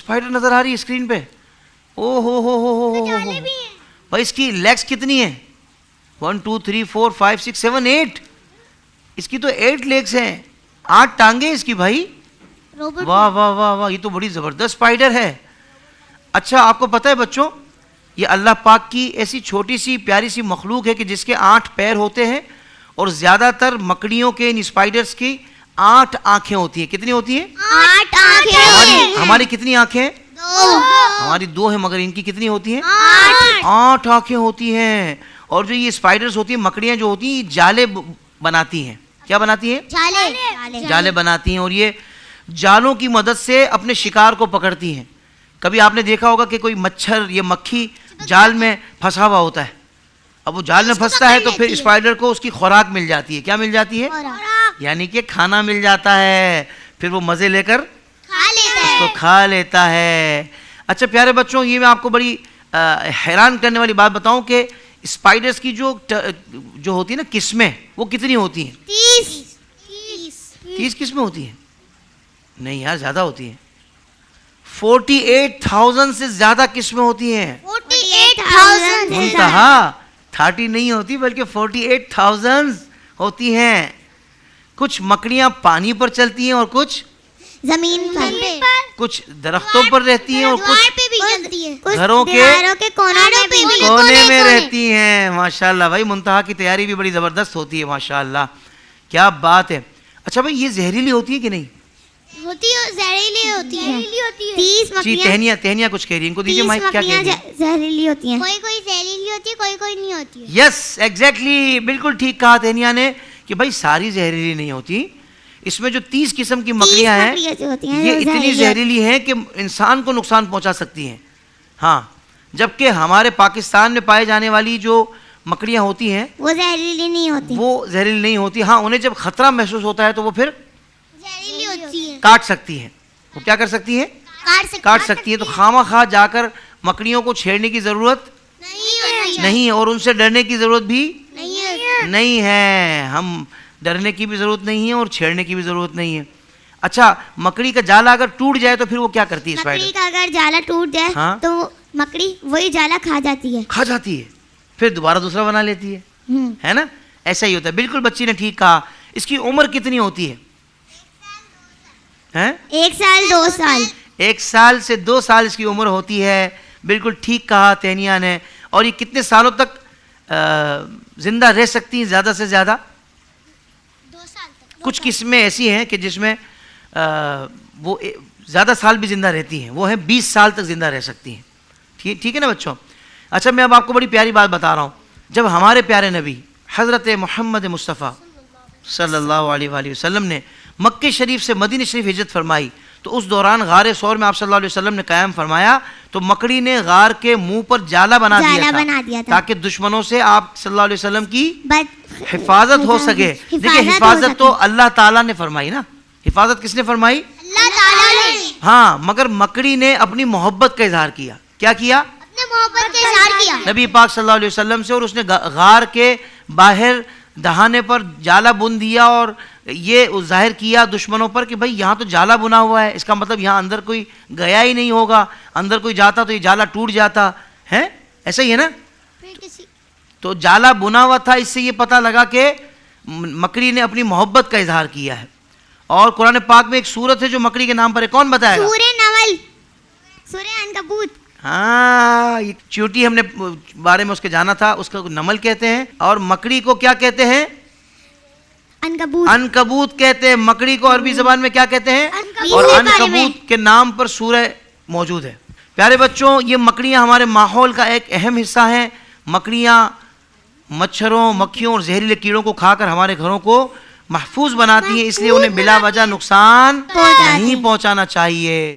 Spider نظر آ رہی ہے اسکرین پہ. او ہو بھائی اس کی لیگس کتنی ہیں؟ 1 2 3 4 5 6 7 8. اس کی تو 8 لیگس ہیں, 8 ٹانگیں اس کی بھائی. واہ واہ واہ واہ, یہ تو بڑی زبردست اسپائڈر ہے. اچھا آپ کو پتہ ہے بچوں, یہ اللہ پاک کی ایسی چھوٹی سی پیاری سی مخلوق ہے کہ جس کے 8 پیر ہوتے ہیں, اور زیادہ تر مکڑیوں کے ان اسپائڈرز کی 8 آنکھیں ہوتی ہیں. کتنی ہوتی ہیں؟ 8 آنکھیں. ہماری کتنی آنکھیں ہیں؟ 2. ہماری 2 ہیں, مگر ان کی کتنی ہوتی ہیں؟ 8 آنکھیں ہوتی ہیں. اور جو یہ اسپائڈرز ہوتی ہیں, مکڑیاں جو ہوتی ہیں, یہ جالے بناتی ہیں. کیا بناتی ہیں؟ جالے بناتی ہیں, اور یہ جالوں کی مدد سے اپنے شکار کو پکڑتی ہیں. کبھی آپ نے دیکھا ہوگا کہ کوئی مچھر یا مکھی جال میں پھنسا ہوا ہوتا ہے. اب وہ جال میں پھنستا ہے تو پھر اسپائڈر کو اس کی خوراک مل جاتی ہے. کیا مل جاتی ہے؟ یعنی کہ کھانا مل جاتا ہے. پھر وہ مزے لے کر اس کو کھا لیتا ہے. اچھا پیارے بچوں, یہ میں آپ کو بڑی حیران کرنے والی بات بتاؤں کہ اسپائڈرز کی جو ہوتی ہے نا قسمیں, وہ کتنی ہوتی ہیں؟ 30 قسمیں ہوتی ہیں. نہیں یار, زیادہ ہوتی ہیں. 48,000 سے زیادہ قسمیں ہوتی ہیں. 48,000 منتہا 30 نہیں ہوتی بلکہ 48,000 ہوتی ہیں. کچھ مکڑیاں پانی پر چلتی ہیں, اور کچھ زمین پر, کچھ درختوں پر رہتی ہیں, اور کچھ گھروں کے کونے میں رہتی ہیں. ماشاءاللہ بھائی, منتہا کی تیاری بھی بڑی زبردست ہوتی ہے. ماشاءاللہ, کیا بات ہے. اچھا بھائی, یہ زہریلی ہوتی ہے کہ نہیں؟ زہریلی ہوتی ہے. 30 جی مکھیاں تہنیاں کچھ کہہ رہی ہیں, ان کو دیجیے مائک. کیا کہہ رہی ہیں؟ زہریلی ہوتی ہیں. کوئی زہریلی ہوتی ہے, کوئی نہیں ہوتی ہے. یس ایگزیکٹلی, بالکل ٹھیک کہا تہنیاں نے کہ بھائی ساری زہریلی نہیں ہوتی. اس میں جو 30 قسم کی مکڑیاں ہیں, یہ اتنی زہریلی ہیں کہ انسان کو نقصان پہنچا سکتی ہیں. ہاں, جبکہ ہمارے پاکستان میں پائے جانے والی جو مکڑیاں ہوتی ہیں وہ زہریلی نہیں ہوتی. ہاں, انہیں جب خطرہ محسوس ہوتا ہے تو وہ پھر کاٹ سکتی ہیں. وہ کیا کر سکتی ہیں؟ کاٹ سکتی ہیں. تو خواہ جا کر مکڑیوں کو چھیڑنے کی ضرورت نہیں ہے, اور ان سے ڈرنے کی ضرورت بھی نہیں ہے. ہم ڈرنے کی بھی ضرورت نہیں ہے, اور چھیڑنے کی بھی ضرورت نہیں ہے. اچھا, مکڑی کا جالا اگر ٹوٹ جائے تو پھر وہ کیا کرتی ہے؟ مکڑی کا اگر جالا ٹوٹ جائے تو مکڑی وہی جالا کھا جاتی ہے, پھر دوبارہ دوسرا بنا لیتی ہے نا. ایسا ہی ہوتا ہے. بالکل بچی نے ٹھیک کہا. اس کی عمر کتنی ہوتی ہے؟ 1 سال 2 سال. 1 سال سے 2 سال اس کی عمر ہوتی ہے. بالکل ٹھیک کہا تہنیاں نے. اور یہ کتنے سالوں تک زندہ رہ سکتی ہیں زیادہ سے زیادہ؟ 2 سال تک. کچھ قسمیں ایسی ہیں کہ جس میں وہ زیادہ سال بھی زندہ رہتی ہیں. وہ ہیں 20 سال تک زندہ رہ سکتی ہیں. ٹھیک ہے نا بچوں. اچھا, میں اب آپ کو بڑی پیاری بات بتا رہا ہوں. جب ہمارے پیارے نبی حضرت محمد مصطفیٰ صلی اللہ علیہ وآلہ وسلم نے مکہ شریف سے مدینہ شریف ہجرت فرمائی, تو اس دوران غار ثور میں آپ صلی اللہ علیہ وسلم نے قیام فرمایا, تو مکڑی نے غار کے منہ پر جالا بنا دیا تھا تاکہ دشمنوں سے آپ صلی اللہ علیہ وسلم کی حفاظت ہو سکے. دیکھیں, حفاظت تو اللہ تعالیٰ نے فرمائی نا. حفاظت کس نے فرمائی؟ اللہ تعالیٰ نے. ہاں, مگر مکڑی نے اپنی محبت کا اظہار کیا. کیا کیا؟ اپنے محبت کا اظہار کیا نبی پاک صلی اللہ علیہ وسلم سے, اور اس نے غار کے باہر دہانے پر جالا بن دیا, اور یہ ظاہر کیا دشمنوں پر کہ بھئی یہاں تو جالا بنا ہوا ہے, اس کا مطلب یہاں اندر کوئی گیا ہی نہیں ہوگا. اندر کوئی جاتا تو یہ جالا ٹوٹ جاتا ہے. ایسا ہی ہے نا. تو جالا بنا ہوا تھا, اس سے یہ پتہ لگا کہ مکڑی نے اپنی محبت کا اظہار کیا ہے. اور قرآن پاک میں ایک سورت ہے جو مکڑی کے نام پر ہے. کون بتائے گا؟ سورہ نمل, سورہ عنکبوت. ہاں, چیونٹی ہم نے بارے میں اس کے جانا تھا, اس کو نمل کہتے ہیں, اور مکڑی کو کیا کہتے ہیں؟ عنکبوت کہتے ہیں. مکڑی کو عربی زبان میں کیا کہتے ہیں؟ اور عنکبوت کے نام پر سورہ موجود ہے. پیارے بچوں, یہ مکڑیاں ہمارے ماحول کا ایک اہم حصہ ہیں. مکڑیاں مچھروں, مکھیوں اور زہریلے کیڑوں کو کھا کر ہمارے گھروں کو محفوظ بناتی ہیں, اس لیے انہیں بلا وجہ نقصان نہیں پہنچانا چاہیے.